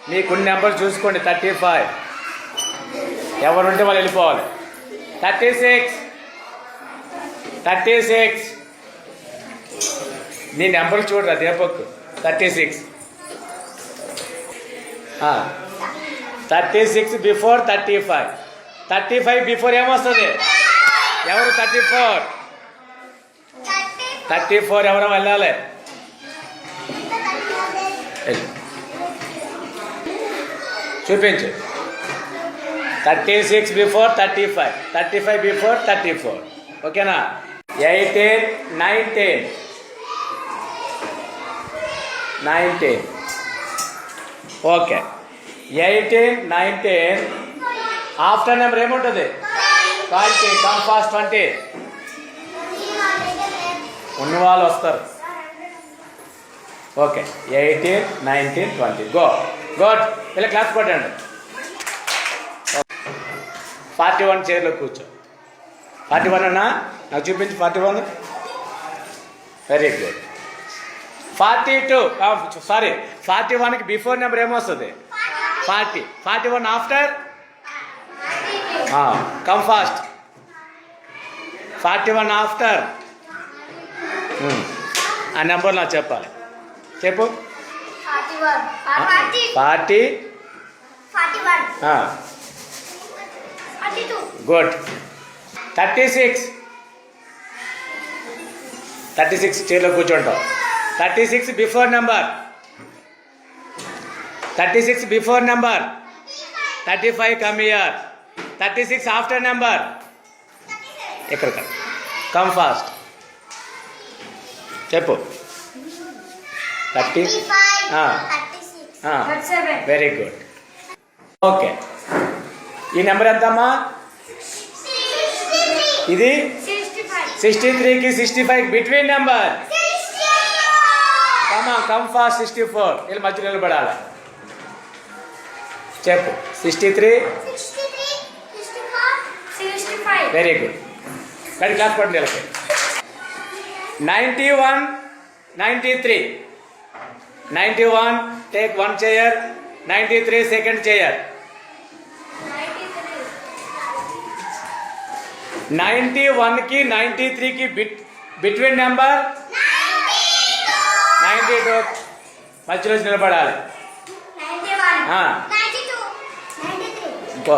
మీ కొన్ని నెంబర్ చూసుకోండి. 35 ఎవరుంటే వాళ్ళు వెళ్ళిపోవాలి. 36 నీ నెంబర్ చూడరా దీపక్. 36 36 బిఫోర్ 35 బిఫోర్ ఏమొస్తుంది? ఎవరు 34 ఎవరో వెళ్ళాలి. చూపించు. 36 బిఫోర్ 35 బిఫోర్ 34. ఓకేనా? 18 19 ఓకే. 18 19 ఆఫ్టర్ నెంబర్ ఏముంటుంది? 20. Come fast 20. ఉన్న వాళ్ళు వస్తారు. ఓకే. 18 19 20 గుడ్. ఇలా క్లాస్ కొట్టండి. 41 చైర్లో కూర్చో. 41 అన్నా నాకు చూపించు. 41 వెరీ గుడ్. 42 సారీ 41కి బిఫోర్ నెంబర్ ఏమొస్తుంది? 41 ఆఫ్టర్ కమ్ ఫాస్ట్. 41 ఆఫ్టర్ ఆ నెంబర్ నాకు చెప్పాలి. చెప్పు. 40 గుడ్. 36 చైర్లో కూర్చుంటాం. 36 before number 35 come here. 36 after number ఇక్కడ కమ్ ఫాస్ట్. చెప్పు. 30 వెరీ గుడ్. ఓకే. ఈ నెంబర్ ఎంతమ్మా? ఇది 63కి 65 బిట్వీన్ నెంబర్. కమ్ ఫాస్ట్ 64 వీళ్ళ మధ్యలో నిలబడాలి. చెప్పు. 63 వెరీ గుడ్. కానీ క్లాస్ పడండి వీళ్ళకి. 91 93 91 టేక్ 1 చైర్. 93 second chair. 91కి 93కి బిట్వీన్ నెంబర్ 92 మధ్యలో నిలబడాలి. 92 93 92 ఇంకో